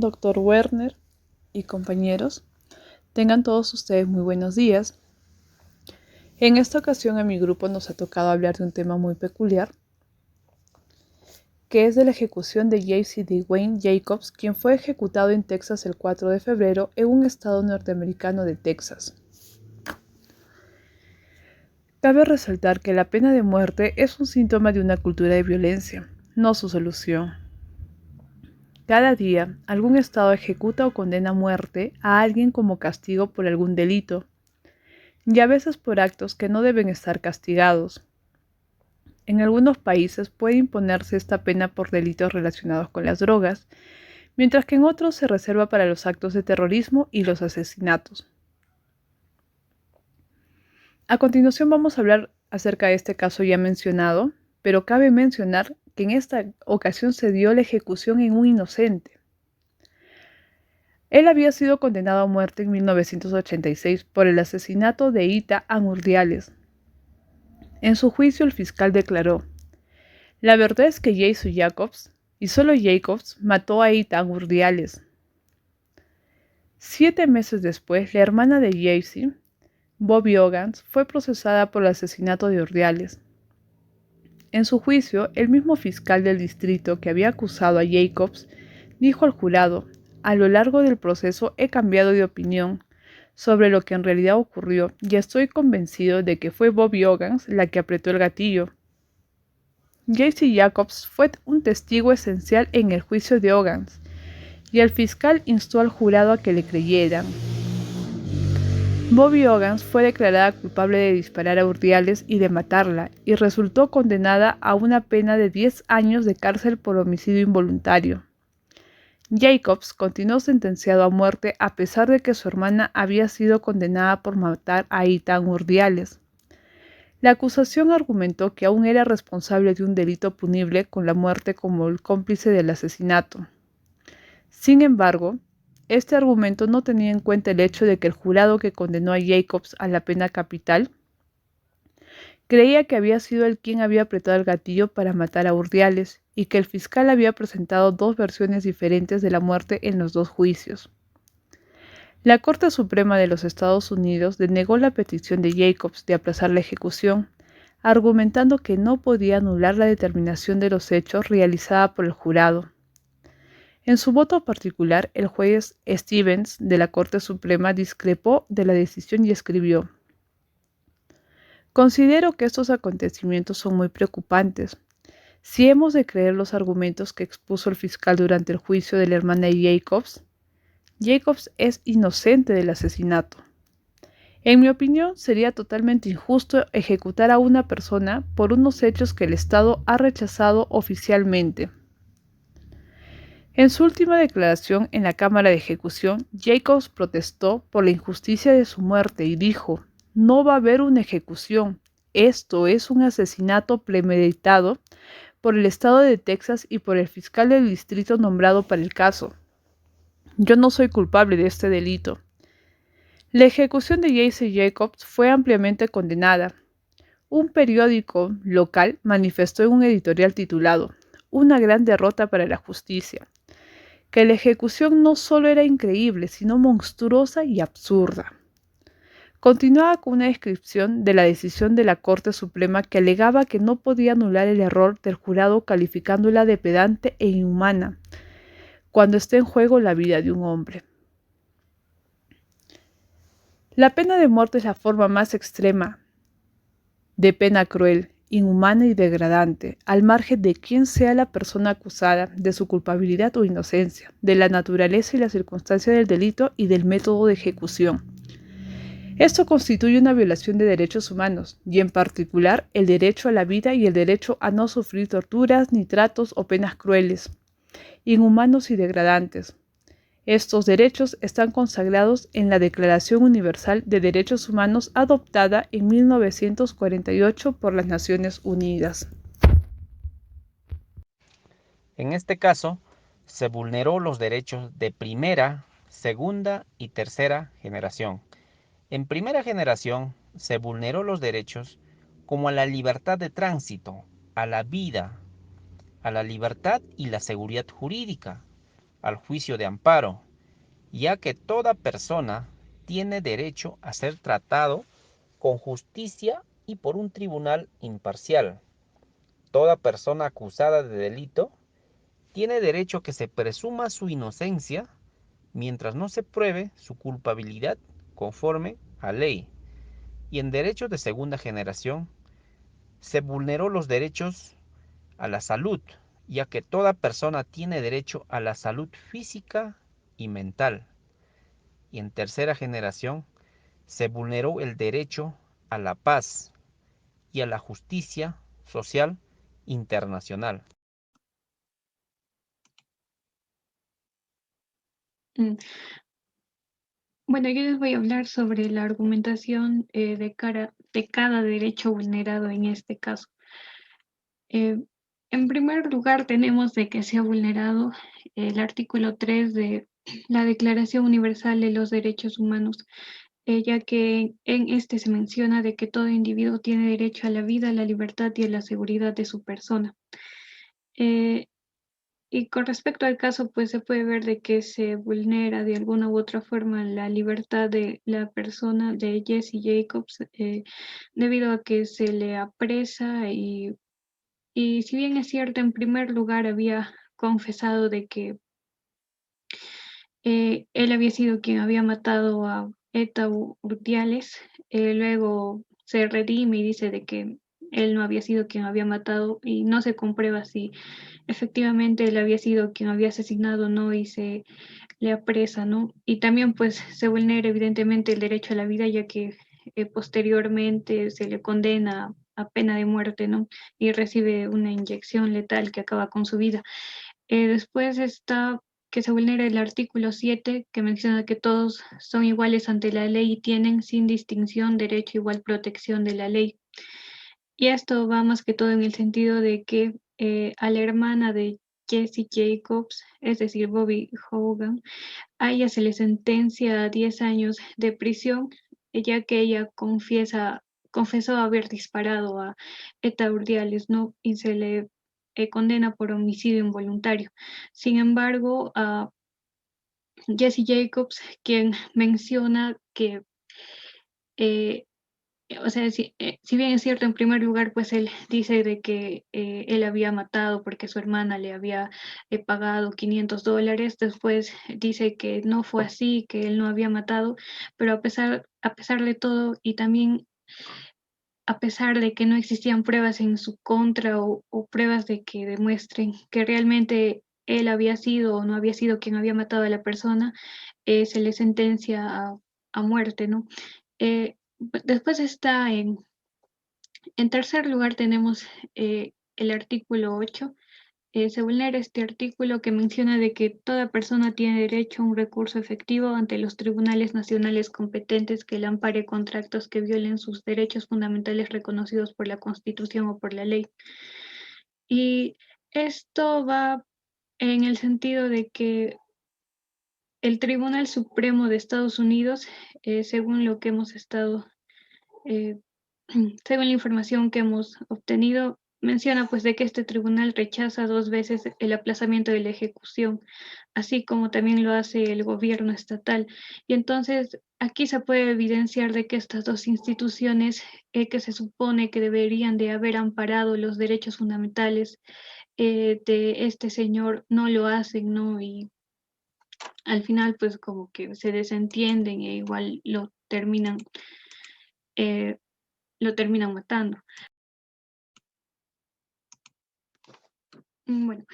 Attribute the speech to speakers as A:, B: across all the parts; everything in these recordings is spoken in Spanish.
A: doctor Werner y compañeros. Tengan todos ustedes muy buenos días. En esta ocasión a mi grupo nos ha tocado hablar de un tema muy peculiar, que es de la ejecución de Jesse Dwayne Jacobs, quien fue ejecutado en Texas el 4 de febrero en un estado norteamericano de Texas. Cabe resaltar que la pena de muerte es un síntoma de una cultura de violencia, no su solución. Cada día, algún estado ejecuta o condena a muerte a alguien como castigo por algún delito, y a veces por actos que no deben estar castigados. En algunos países puede imponerse esta pena por delitos relacionados con las drogas, mientras que en otros se reserva para los actos de terrorismo y los asesinatos. A continuación vamos a hablar acerca de este caso ya mencionado, pero cabe mencionar que en esta ocasión se dio la ejecución en un inocente. Él había sido condenado a muerte en 1986 por el asesinato de Ethan Urdiales. En su juicio, el fiscal declaró: "La verdad es que Jesse Jacobs, y solo Jacobs, mató a Ethan Urdiales". 7 meses después, la hermana de Jesse, Bobby Ogans, fue procesada por el asesinato de Urdiales. En su juicio, el mismo fiscal del distrito que había acusado a Jacobs dijo al jurado: "A lo largo del proceso he cambiado de opinión sobre lo que en realidad ocurrió y estoy convencido de que fue Bobby Ogans la que apretó el gatillo". Jesse Jacobs fue un testigo esencial en el juicio de Ogans y el fiscal instó al jurado a que le creyeran. Bobby Ogans fue declarada culpable de disparar a Urdiales y de matarla, y resultó condenada a una pena de 10 años de cárcel por homicidio involuntario. Jacobs continuó sentenciado a muerte a pesar de que su hermana había sido condenada por matar a Ethan Urdiales. La acusación argumentó que aún era responsable de un delito punible con la muerte como el cómplice del asesinato. Sin embargo, este argumento no tenía en cuenta el hecho de que el jurado que condenó a Jacobs a la pena capital creía que había sido él quien había apretado el gatillo para matar a Urdiales y que el fiscal había presentado dos versiones diferentes de la muerte en los dos juicios. La Corte Suprema de los Estados Unidos denegó la petición de Jacobs de aplazar la ejecución, argumentando que no podía anular la determinación de los hechos realizada por el jurado. En su voto particular, el juez Stevens de la Corte Suprema discrepó de la decisión y escribió: "Considero que estos acontecimientos son muy preocupantes. Si hemos de creer los argumentos que expuso el fiscal durante el juicio de la hermana de Jacobs, Jacobs es inocente del asesinato. En mi opinión, sería totalmente injusto ejecutar a una persona por unos hechos que el Estado ha rechazado oficialmente". En su última declaración en la Cámara de Ejecución, Jacobs protestó por la injusticia de su muerte y dijo: "No va a haber una ejecución. Esto es un asesinato premeditado por el Estado de Texas y por el fiscal del distrito nombrado para el caso. Yo no soy culpable de este delito". La ejecución de Jesse Jacobs fue ampliamente condenada. Un periódico local manifestó en un editorial titulado "Una gran derrota para la justicia", que la ejecución no solo era increíble, sino monstruosa y absurda. Continuaba con una descripción de la decisión de la Corte Suprema que alegaba que no podía anular el error del jurado calificándola de pedante e inhumana, cuando está en juego la vida de un hombre. La pena de muerte es la forma más extrema de pena cruel, inhumana y degradante, al margen de quién sea la persona acusada, de su culpabilidad o inocencia, de la naturaleza y la circunstancia del delito y del método de ejecución. Esto constituye una violación de derechos humanos, y en particular el derecho a la vida y el derecho a no sufrir torturas ni tratos o penas crueles, inhumanos y degradantes. Estos derechos están consagrados en la Declaración Universal de Derechos Humanos adoptada en 1948 por las Naciones Unidas.
B: En este caso, se vulneró los derechos de primera, segunda y tercera generación. En primera generación, se vulneró los derechos como a la libertad de tránsito, a la vida, a la libertad y la seguridad jurídica, al juicio de amparo, ya que toda persona tiene derecho a ser tratado con justicia y por un tribunal imparcial. Toda persona acusada de delito tiene derecho a que se presuma su inocencia mientras no se pruebe su culpabilidad conforme a ley. Y en derechos de segunda generación se vulneró los derechos a la salud, ya que toda persona tiene derecho a la salud física y mental. Y en tercera generación se vulneró el derecho a la paz y a la justicia social internacional.
C: Mm, Bueno, yo les voy a hablar sobre la argumentación de cada derecho vulnerado en este caso. Eh, en primer lugar, tenemos de que se ha vulnerado el artículo 3 de la Declaración Universal de los Derechos Humanos, ya que en este se menciona de que todo individuo tiene derecho a la vida, a la libertad y a la seguridad de su persona. Eh, Y con respecto al caso, pues se puede ver de que se vulnera de alguna u otra forma la libertad de la persona de Jesse Jacobs, debido a que se le apresa y si bien es cierto, en primer lugar había confesado de que él había sido quien había matado a Eta Urdiales, luego se redime y dice de que él no había sido quien había matado y no se comprueba si efectivamente él había sido quien había asesinado, ¿no? Y se le apresa, ¿no? Y también pues se vulnera evidentemente el derecho a la vida, ya que posteriormente se le condena a pena de muerte, ¿no? Y recibe una inyección letal que acaba con su vida. Después está que se vulnera el artículo 7, que menciona que todos son iguales ante la ley y tienen sin distinción derecho a igual protección de la ley. Y esto va más que todo en el sentido de que a la hermana de Jesse Jacobs, es decir, Bobby Hogan, a ella se le sentencia a 10 años de prisión, ya que ella confesó haber disparado a Eta Urdiales, ¿no? Y se le condena por homicidio involuntario. Sin embargo, a Jesse Jacobs, quien menciona que eh, o sea, si bien es cierto, en primer lugar, pues él dice de que él había matado porque su hermana le había pagado $500, después dice que no fue así, que él no había matado, pero a pesar de todo y también a pesar de que no existían pruebas en su contra o pruebas de que demuestren que realmente él había sido o no había sido quien había matado a la persona, se le sentencia a muerte, ¿no? Después está en tercer lugar tenemos el artículo 8. Se vulnera este artículo que menciona de que toda persona tiene derecho a un recurso efectivo ante los tribunales nacionales competentes que le ampare contra actos que violen sus derechos fundamentales reconocidos por la Constitución o por la ley. Y esto va en el sentido de que el Tribunal Supremo de Estados Unidos, según lo que hemos estado eh, según la información que hemos obtenido, menciona pues de que este tribunal rechaza 2 veces el aplazamiento de la ejecución, así como también lo hace el gobierno estatal. Y entonces aquí se puede evidenciar de que estas dos instituciones que se supone que deberían de haber amparado los derechos fundamentales de este señor no lo hacen, ¿no? Y al final pues como que se desentienden e igual eh, lo terminan matando. Bueno,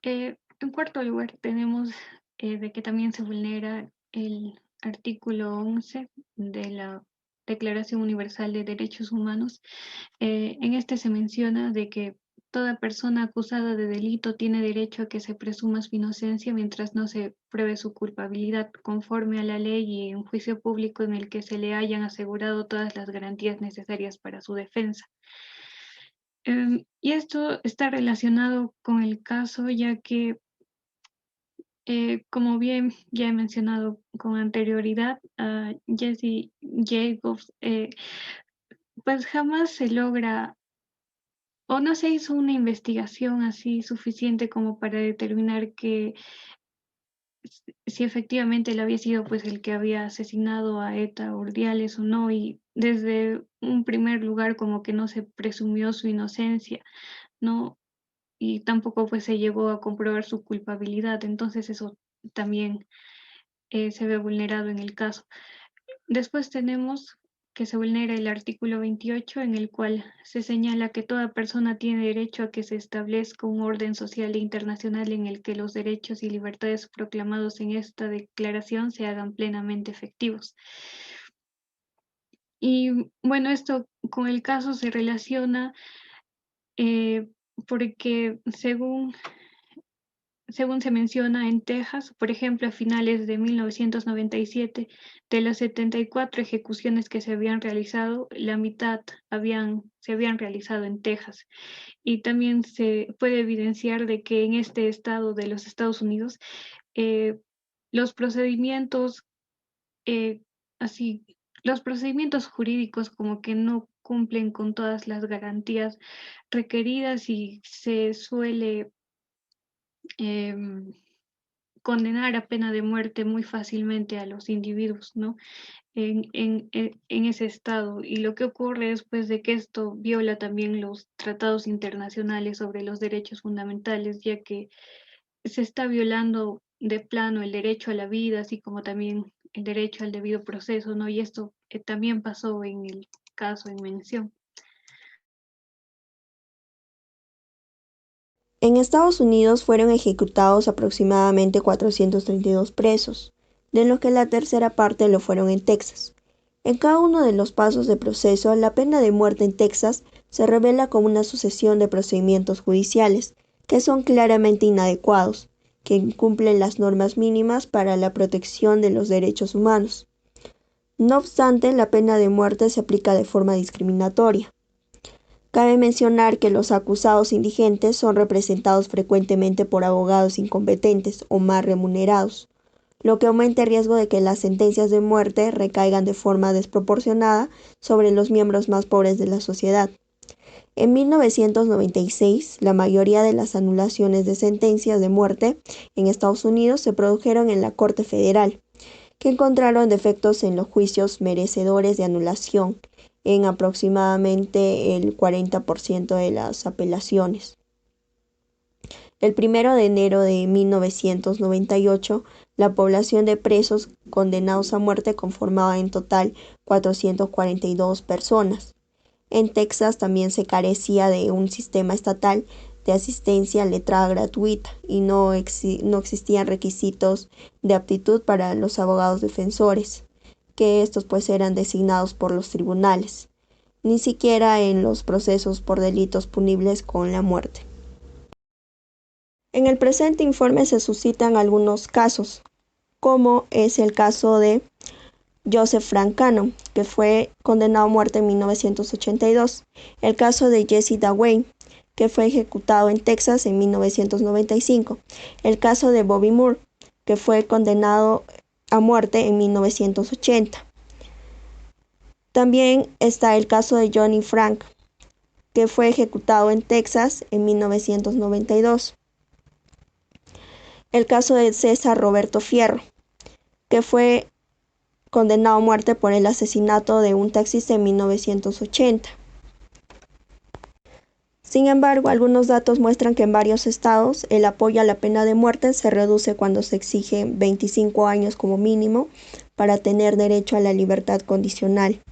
C: en cuarto lugar tenemos de que también se vulnera el artículo 11 de la Declaración Universal de Derechos Humanos. En este se menciona de que toda persona acusada de delito tiene derecho a que se presuma su inocencia mientras no se pruebe su culpabilidad, conforme a la ley y en juicio público en el que se le hayan asegurado todas las garantías necesarias para su defensa. Y esto está relacionado con el caso, ya que, como bien ya he mencionado con anterioridad, a Jesse Jacobs, pues jamás se logra o no se hizo una investigación así suficiente como para determinar que si efectivamente él había sido pues el que había asesinado a Eta Urdiales o no, y desde un primer lugar como que no se presumió su inocencia, ¿no? Y tampoco pues se llegó a comprobar su culpabilidad, entonces eso también se ve vulnerado en el caso. Después tenemos que se vulnera el artículo 28, en el cual se señala que toda persona tiene derecho a que se establezca un orden social e internacional en el que los derechos y libertades proclamados en esta declaración se hagan plenamente efectivos. Y bueno, esto con el caso se relaciona porque según se menciona en Texas, por ejemplo, a finales de 1997, de las 74 ejecuciones que se habían realizado, la mitad se habían realizado en Texas. Y también se puede evidenciar de que en este estado de los Estados Unidos, eh, los procedimientos, eh, así, los procedimientos jurídicos como que no cumplen con todas las garantías requeridas y se suele em, condenar a pena de muerte muy fácilmente a los individuos, ¿no? En ese estado. Y lo que ocurre después de que esto viola también los tratados internacionales sobre los derechos fundamentales, ya que se está violando de plano el derecho a la vida, así como también el derecho al debido proceso, ¿no? Y esto también pasó en el caso en mención.
D: En Estados Unidos fueron ejecutados aproximadamente 432 presos, de los que la tercera parte lo fueron en Texas. En cada uno de los pasos de proceso, la pena de muerte en Texas se revela como una sucesión de procedimientos judiciales que son claramente inadecuados, que incumplen las normas mínimas para la protección de los derechos humanos. No obstante, la pena de muerte se aplica de forma discriminatoria. Cabe mencionar que los acusados indigentes son representados frecuentemente por abogados incompetentes o mal remunerados, lo que aumenta el riesgo de que las sentencias de muerte recaigan de forma desproporcionada sobre los miembros más pobres de la sociedad. En 1996, la mayoría de las anulaciones de sentencias de muerte en Estados Unidos se produjeron en la Corte Federal, que encontraron defectos en los juicios merecedores de anulación en aproximadamente el 40% de las apelaciones. El 1 de enero de 1998, la población de presos condenados a muerte conformaba en total 442 personas. En Texas también se carecía de un sistema estatal de asistencia letrada gratuita y no existían requisitos de aptitud para los abogados defensores, que estos pues eran designados por los tribunales, ni siquiera en los procesos por delitos punibles con la muerte. En el presente informe se suscitan algunos casos, como es el caso de Joseph Frank Cannon, que fue condenado a muerte en 1982, el caso de Jesse Dwayne, que fue ejecutado en Texas en 1995, el caso de Bobby Moore, que fue condenado a muerte en 1980. También está el caso de Johnny Frank, que fue ejecutado en Texas en 1992. El caso de César Roberto Fierro, que fue condenado a muerte por el asesinato de un taxista en 1980. Sin embargo, algunos datos muestran que en varios estados el apoyo a la pena de muerte se reduce cuando se exige 25 años como mínimo para tener derecho a la libertad condicional.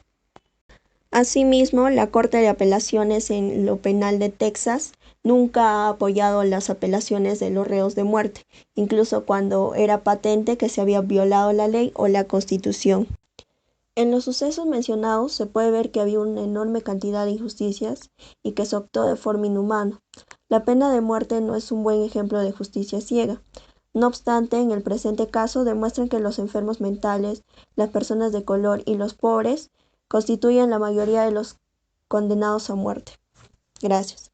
D: Asimismo, la Corte de Apelaciones en lo penal de Texas nunca ha apoyado las apelaciones de los reos de muerte, incluso cuando era patente que se había violado la ley o la Constitución. En los sucesos mencionados se puede ver que había una enorme cantidad de injusticias y que se optó de forma inhumana. La pena de muerte no es un buen ejemplo de justicia ciega. No obstante, en el presente caso demuestran que los enfermos mentales, las personas de color y los pobres constituyen la mayoría de los condenados a muerte. Gracias.